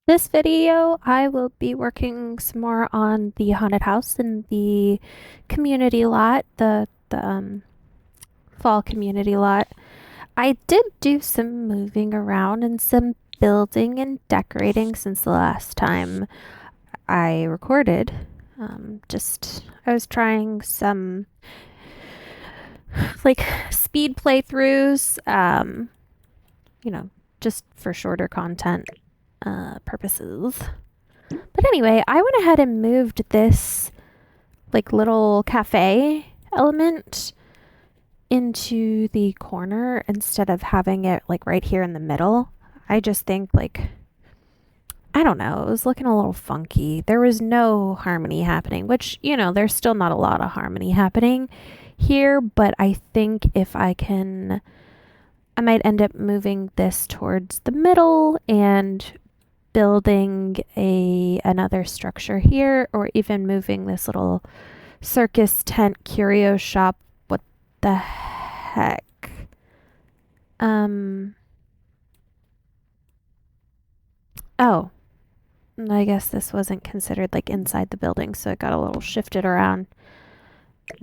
This video, I will be working some more on the haunted house in the community lot, the fall community lot. I did do some moving around and some building and decorating since the last time I recorded. I was trying some like speed playthroughs, you know, just for shorter content purposes. But anyway, I went ahead and moved this like little cafe element into the corner instead of having it like right here in the middle. I just think like I don't know, it was looking a little funky. There was no harmony happening, which, there's still not a lot of harmony happening here, but I think if I might end up moving this towards the middle and building another structure here, or even moving this little circus tent curio shop. What the heck? Um oh, I guess this wasn't considered like inside the building, so it got a little shifted around.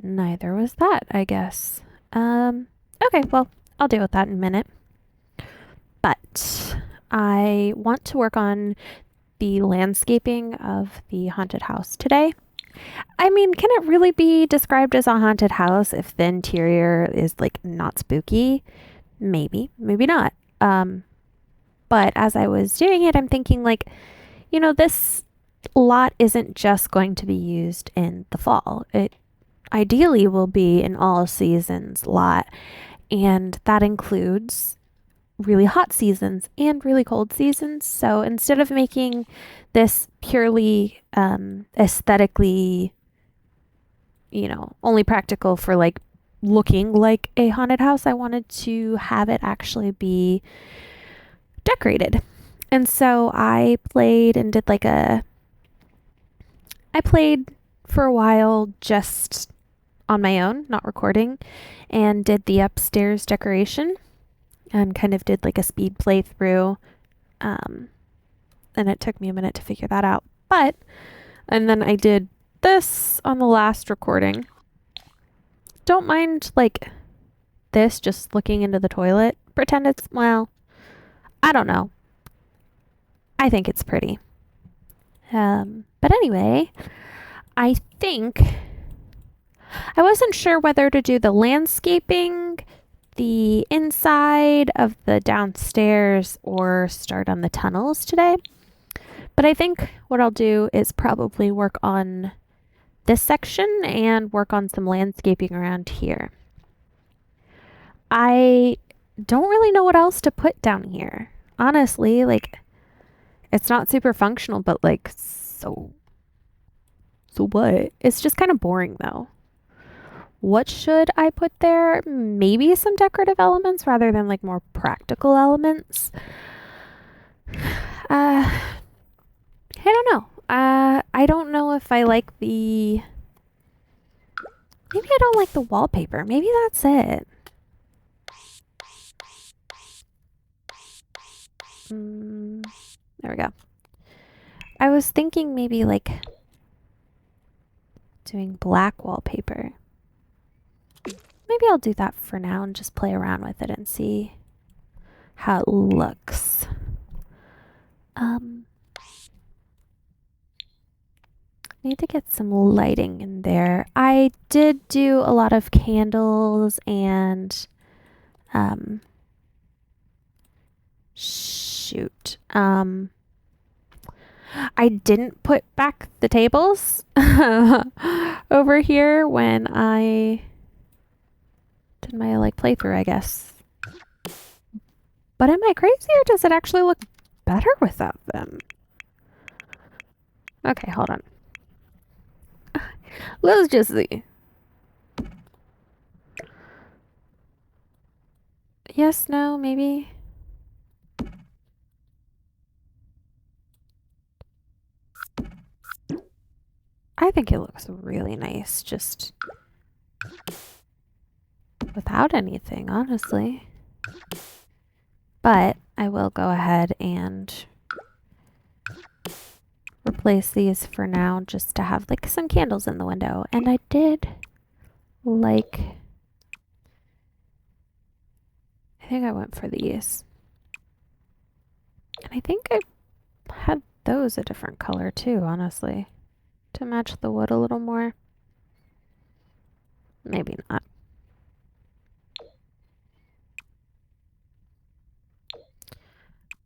Neither was that, I guess. Okay, well, I'll deal with that in a minute. But I want to work on the landscaping of the haunted house today. I mean, can it really be described as a haunted house if the interior is like not spooky? Maybe, maybe not. But as I was doing it, I'm thinking like, this lot isn't just going to be used in the fall. It ideally will be an all seasons lot, and that includes really hot seasons and really cold seasons. So instead of making this purely aesthetically, only practical for like looking like a haunted house, I wanted to have it actually be decorated. And so I played and did I played for a while just on my own, not recording, and did the upstairs decoration and kind of did like a speed playthrough. Um, and it took me a minute to figure that out. And then I did this on the last recording. Don't mind like this, just looking into the toilet. Pretend it's, well, I don't know. I think it's pretty. But anyway, I think I wasn't sure whether to do the landscaping, the inside of the downstairs, or start on the tunnels today. But I think what I'll do is probably work on this section and work on some landscaping around here. I don't really know what else to put down here. Honestly, like, it's not super functional, but like, so what? It's just kind of boring though. What should I put there? Maybe some decorative elements rather than like more practical elements. I don't know. I don't know if I like maybe I don't like the wallpaper. Maybe that's it. There we go. I was thinking maybe like doing black wallpaper. Maybe I'll do that for now and just play around with it and see how it looks. Need to get some lighting in there. I did do a lot of candles and shoot. I didn't put back the tables over here when I did my like playthrough, I guess. But am I crazy or does it actually look better without them? Okay, hold on. Let's just see. Yes, no, maybe. I think it looks really nice just without anything, honestly. But I will go ahead and replace these for now just to have like some candles in the window. And I did like, I think I went for these. And I think I had those a different color too, honestly, to match the wood a little more. Maybe not.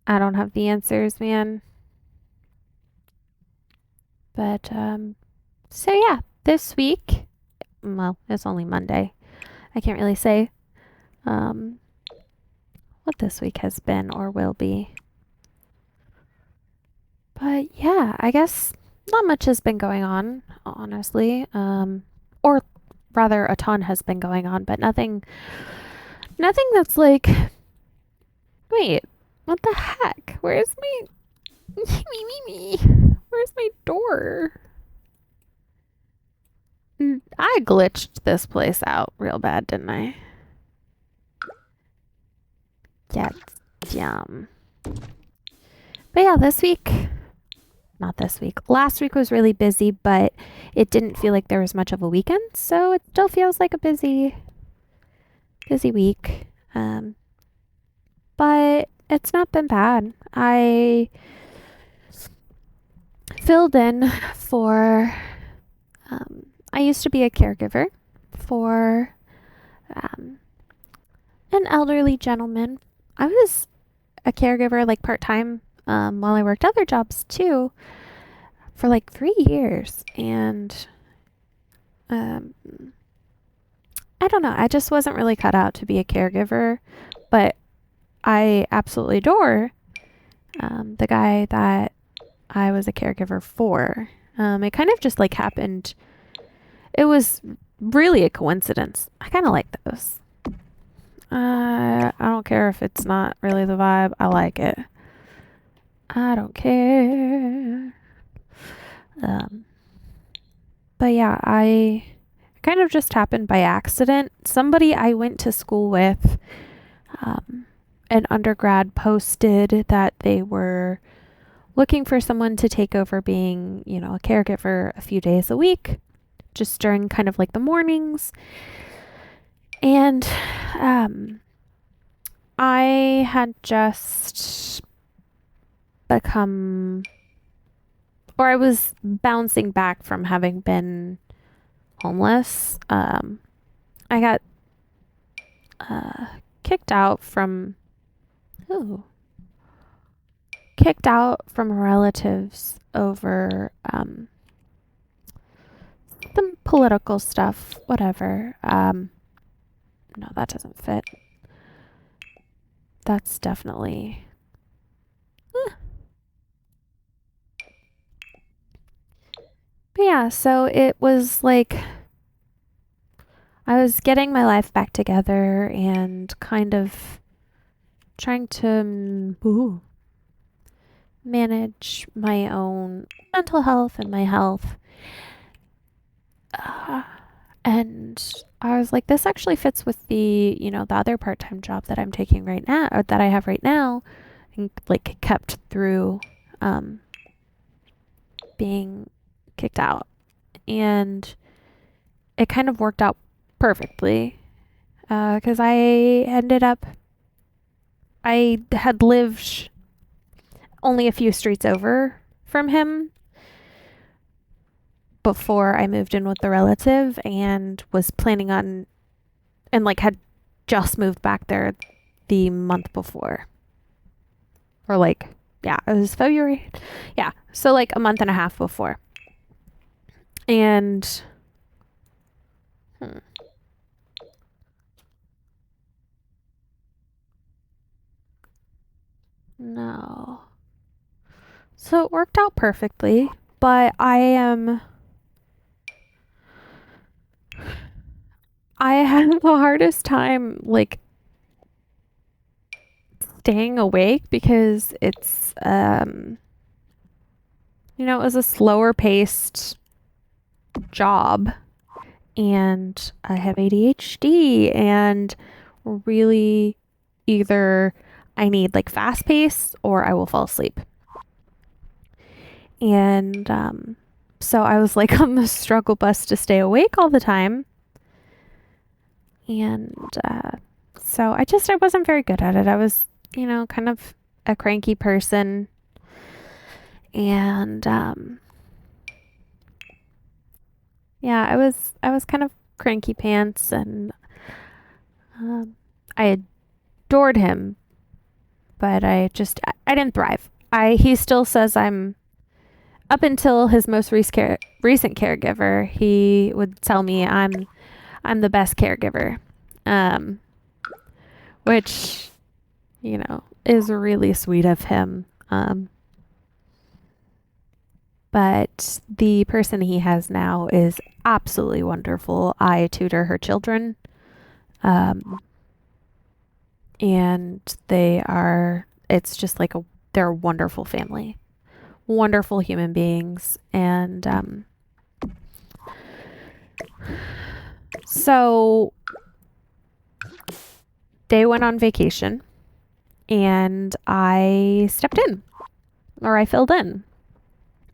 I don't have the answers, man. But, so yeah, this week, well, it's only Monday. I can't really say, um, what this week has been or will be. But yeah, I guess not much has been going on, honestly. Or rather, a ton has been going on, but nothing that's like, wait, what the heck? Where's my, me? Where's my door? I glitched this place out real bad, didn't I? Yeah, yum. But yeah, not this week. Last week was really busy, but it didn't feel like there was much of a weekend, so it still feels like a busy week. But it's not been bad. I filled in for. I used to be a caregiver for an elderly gentleman. I was a caregiver like part time while I worked other jobs too for like 3 years. And um, I don't know. I just wasn't really cut out to be a caregiver, but I absolutely adore the guy that I was a caregiver for. It kind of just like happened. It was really a coincidence. I kind of like those. I don't care if it's not really the vibe. I like it. I don't care. But yeah, I kind of just happened by accident. Somebody I went to school with, an undergrad, posted that they were looking for someone to take over being, a caregiver a few days a week, just during kind of like the mornings. And I had just become, or I was bouncing back from having been homeless. I got kicked out from, relatives over some political stuff, whatever. No, that doesn't fit. That's definitely. But yeah, so it was like I was getting my life back together and kind of trying to manage my own mental health and my health. And I was like, this actually fits with the other part-time job that I'm taking right now, or that I have right now, and like kept through being kicked out. And it kind of worked out perfectly because I had lived only a few streets over from him before I moved in with the relative, and was planning on, and like had just moved back there the month before. Or like, yeah, it was February. Yeah, so like a month and a half before. And no. So it worked out perfectly, but I had the hardest time like staying awake because it's it was a slower paced job, and I have ADHD, and really either I need like fast pace or I will fall asleep. And so I was like on the struggle bus to stay awake all the time. And so I wasn't very good at it. I was, kind of a cranky person. And yeah, I was kind of cranky pants, and I adored him, but I didn't thrive. I He still says I'm up until his most recent caregiver. He would tell me I'm the best caregiver, um, which is really sweet of him. But the person he has now is absolutely wonderful. I tutor her children, um, and it's just like they're a wonderful family, wonderful human beings. And so they went on vacation, and I stepped in, or I filled in.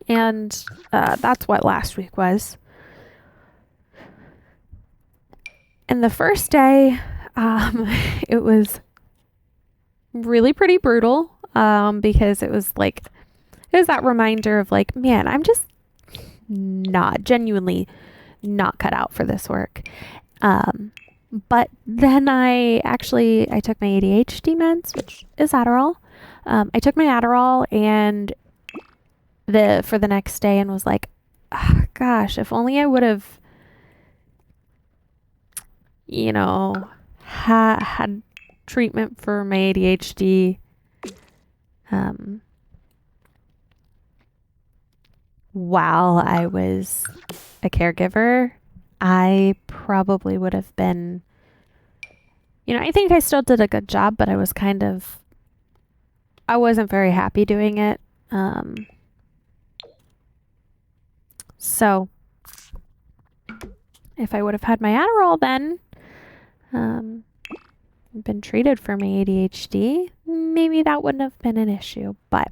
And that's what last week was. And the first day, it was really pretty brutal, because it was that reminder of like, man, I'm just genuinely not cut out for this work. But then I took my ADHD meds, which is Adderall. I took my Adderall and for the next day, and was like, "Ah, gosh, if only I would have, had treatment for my ADHD, um, while I was a caregiver, I probably would have been, I think I still did a good job, but I wasn't very happy doing it. So if I would have had my Adderall then, been treated for my ADHD, maybe that wouldn't have been an issue. But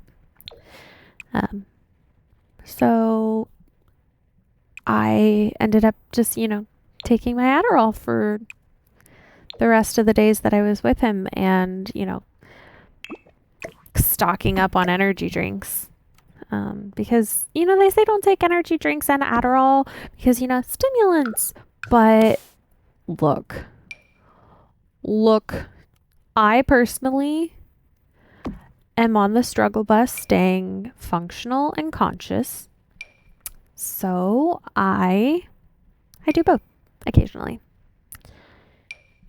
so I ended up just, taking my Adderall for the rest of the days that I was with him, and, stocking up on energy drinks. Because, they say don't take energy drinks and Adderall because, stimulants. But look, I personally am on the struggle bus staying functional and conscious. So I do both occasionally.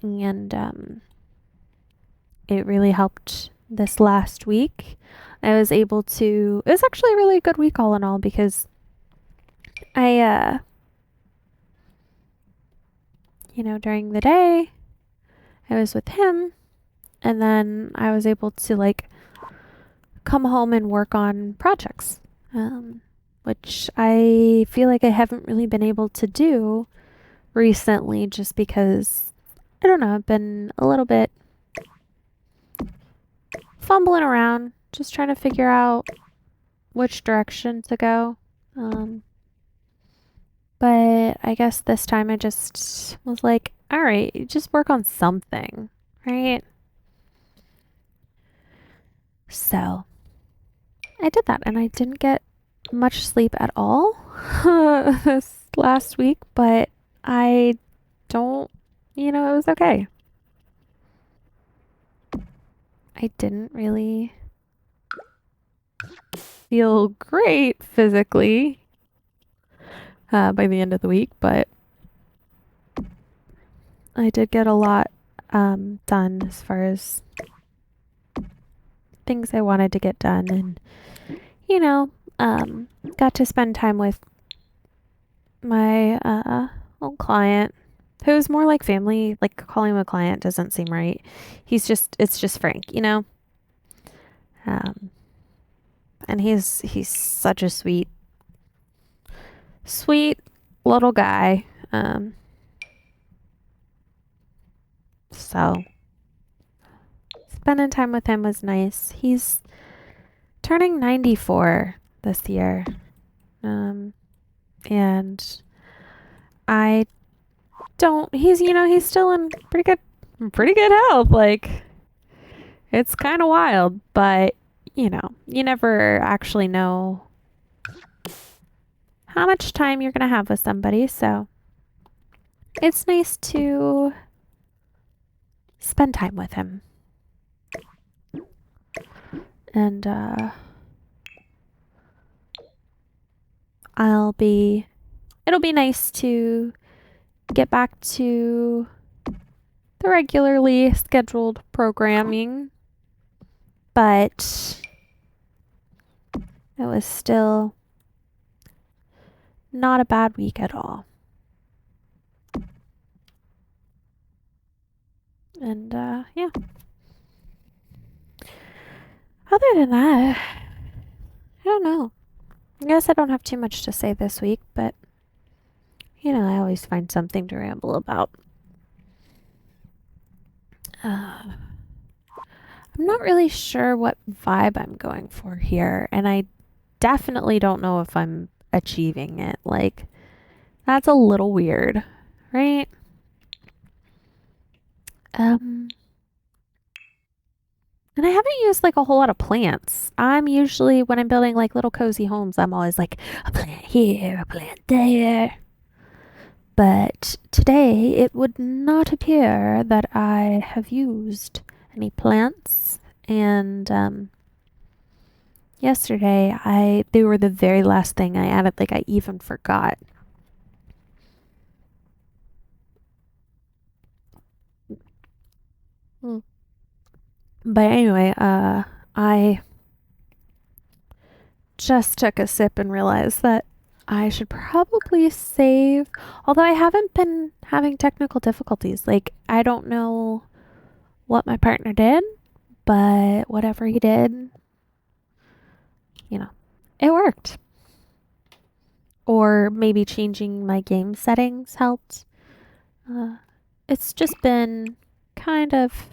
And it really helped this last week. It was actually a really good week all in all, because I, during the day, I was with him, and then I was able to come home and work on projects, which I feel like I haven't really been able to do recently, just because, I don't know, I've been a little bit fumbling around, just trying to figure out which direction to go. But I guess this time I just was like, all right, just work on something, right? So I did that, and I didn't get much sleep at all this last week, but I don't, it was okay. I didn't really feel great physically by the end of the week, but I did get a lot done as far as things I wanted to get done, and got to spend time with my old client, who's more like family. Like, calling him a client doesn't seem right. It's just Frank, and he's such a sweet little guy. So spending time with him was nice. He's turning 94 this year. And I don't, he's still in pretty good health. Like, it's kind of wild, but you never actually know how much time you're going to have with somebody. So it's nice to spend time with him. And it'll be nice to get back to the regularly scheduled programming, but it was still not a bad week at all. And yeah. Other than that, I don't know. I guess I don't have too much to say this week, but I always find something to ramble about. I'm not really sure what vibe I'm going for here, and I definitely don't know if I'm achieving it. Like, that's a little weird, right? And I haven't used like a whole lot of plants. I'm usually, when I'm building like little cozy homes, I'm always like a plant here, a plant there. But today it would not appear that I have used any plants. And yesterday they were the very last thing I added. Like, I even forgot. Hmm. But anyway, I just took a sip and realized that I should probably save. Although I haven't been having technical difficulties. Like, I don't know what my partner did, but whatever he did, it worked. Or maybe changing my game settings helped. Uh, it's just been kind of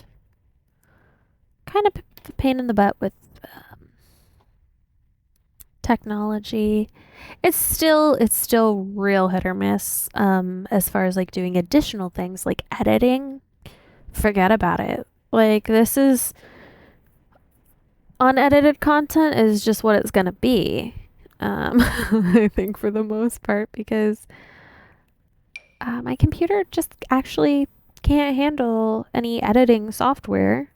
a pain in the butt with technology. It's still real hit or miss. As far as like doing additional things like editing, forget about it. Like, this is unedited content is just what it's gonna be. I think for the most part, because my computer just actually can't handle any editing software.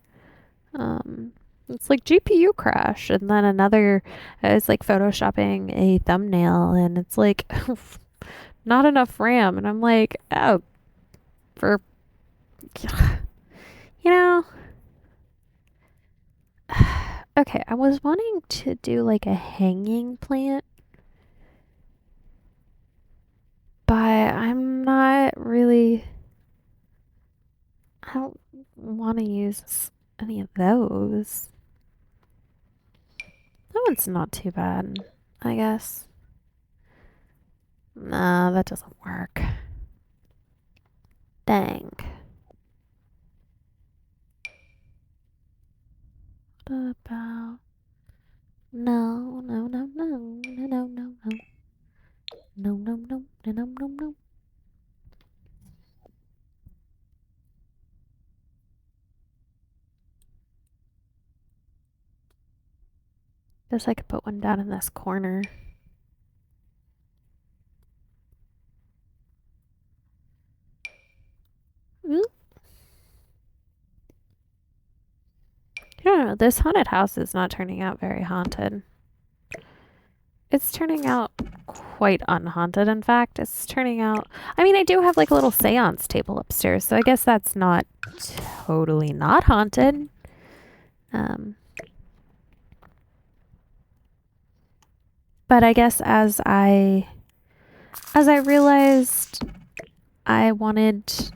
Um, it's like GPU crash, and then another is like photoshopping a thumbnail, and it's like not enough RAM, and I'm like, oh, for you know. Okay, I was wanting to do like a hanging plant, but I'm not really. I don't want to use any of those. That one's not too bad, I guess. Nah, that doesn't work. Dang. What about? No, no, no, no, no, no, no, no. No, no, no, no, no, no, no. Guess I could put one down in this corner. Ooh. I don't know. This haunted house is not turning out very haunted. It's turning out quite unhaunted, in fact. It's turning out. I mean, I do have like a little seance table upstairs, so I guess that's not totally not haunted. But I guess as I realized I wanted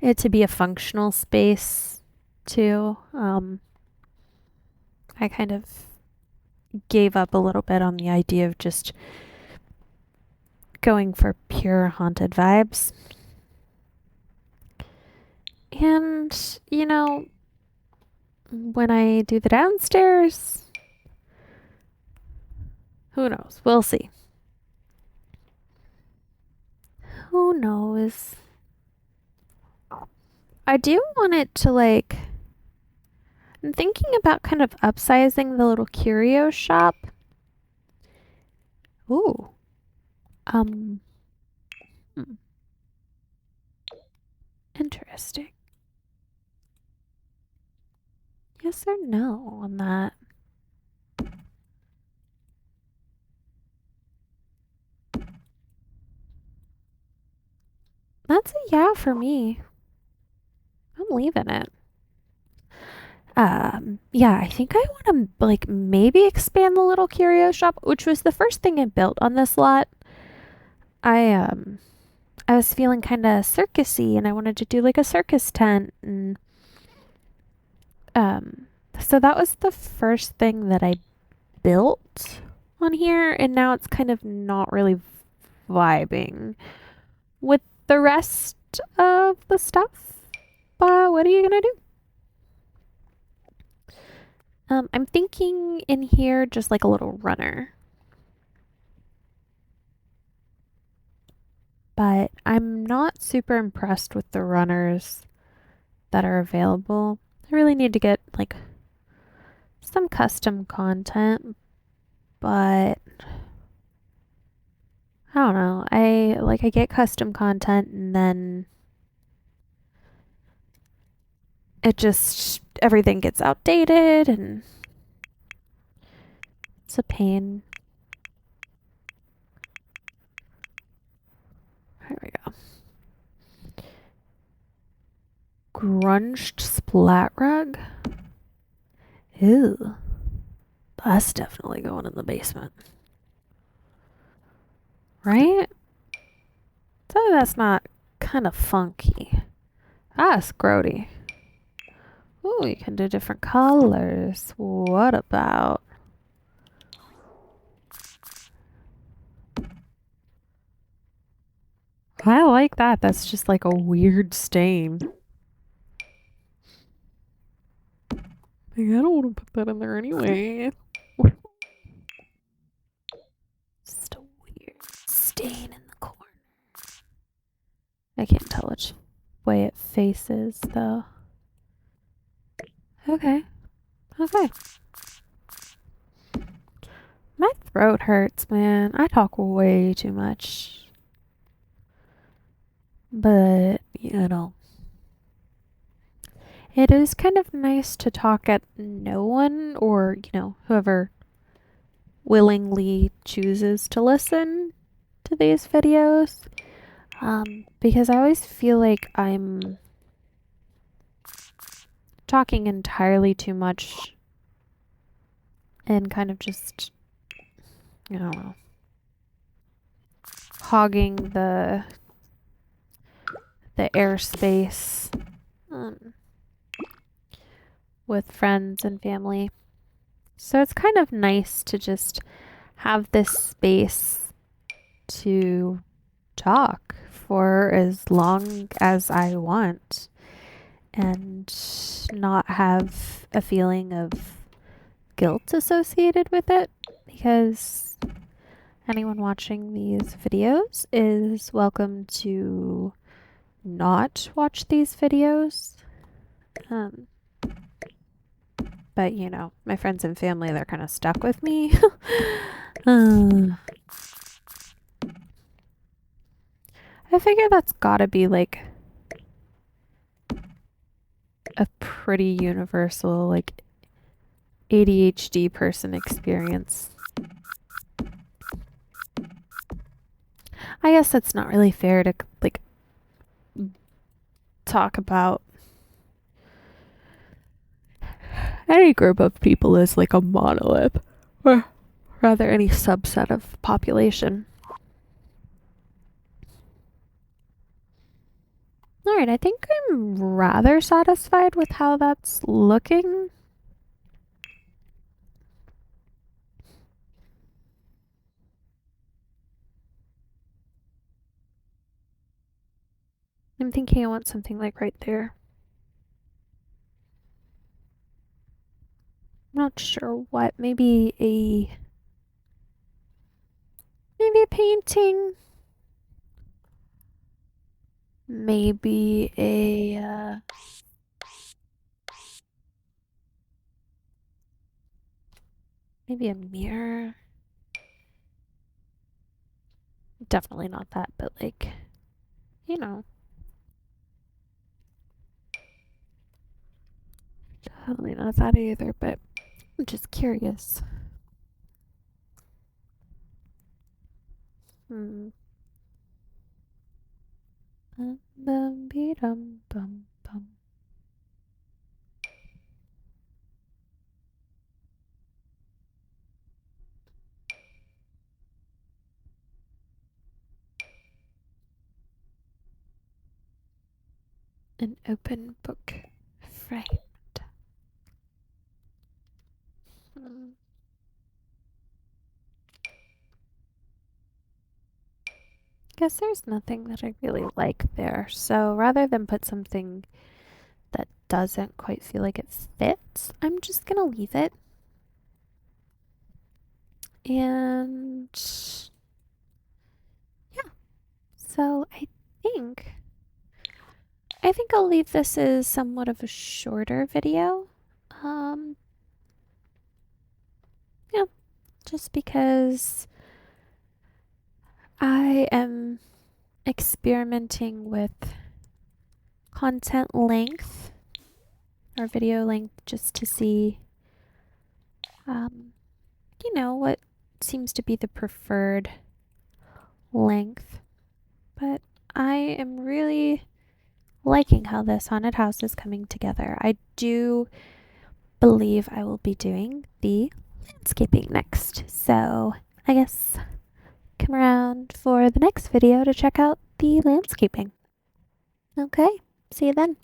it to be a functional space too, I kind of gave up a little bit on the idea of just going for pure haunted vibes. And, when I do the downstairs, Who knows? We'll see. Who knows? I do want it to like. I'm thinking about kind of upsizing the little curio shop. Ooh. Um. hmm, Interesting. Yes or no on that? That's a yeah for me. I'm leaving it. Yeah, I think I want to like maybe expand the little curio shop, which was the first thing I built on this lot. I I was feeling kind of circusy and I wanted to do like a circus tent and um so that was the first thing that I built on here and now it's kind of not really vibing with the rest of the stuff. But what are you gonna do? I'm thinking in here just like a little runner. But I'm not super impressed with the runners that are available. I really need to get like some custom content, but I don't know. I get custom content and then it just everything gets outdated and it's a pain. Here we go. Grunged splat rug. Ew. That's definitely going in the basement. Right? So that's not kind of funky. That's grody. Ooh, you can do different colors. What about? I like that. That's just like a weird stain. Like, I don't want to put that in there anyway. Just a weird stain in the corner. I can't tell which way it faces though. Okay. Okay. My throat hurts, man. I talk way too much. But, you know, it is kind of nice to talk at no one or, whoever willingly chooses to listen to these videos. Because I always feel like I'm talking entirely too much and kind of just, I don't know, hogging the airspace um, with friends and family. So it's kind of nice to just have this space to talk for as long as I want and not have a feeling of guilt associated with it because anyone watching these videos is welcome to not watch these videos. Um, but my friends and family, they're kind of stuck with me. uh, I figure that's gotta be like a pretty universal, like ADHD person experience. I guess that's not really fair to like talk about any group of people as like a monolith or rather any subset of population. All right, I think I'm rather satisfied with how that's looking. I'm thinking I want something like right there. I'm not sure what. Maybe a painting, maybe maybe a mirror. Definitely not that, but like, you know, totally not that either, but I'm just curious. Hmm. Bum, bum, bee, dum, bum, bum. An open book framed. Hmm. Guess there's nothing that I really like there. So rather than put something that doesn't quite feel like it fits, I'm just gonna leave it. And yeah, so think I think I'll leave this as somewhat of a shorter video. Um, yeah, just because I am experimenting with content length or video length just to see, what seems to be the preferred length. But I am really liking how this haunted house is coming together. I do believe I will be doing the landscaping next. So I guess come around for the next video to check out the landscaping. Okay, see you then.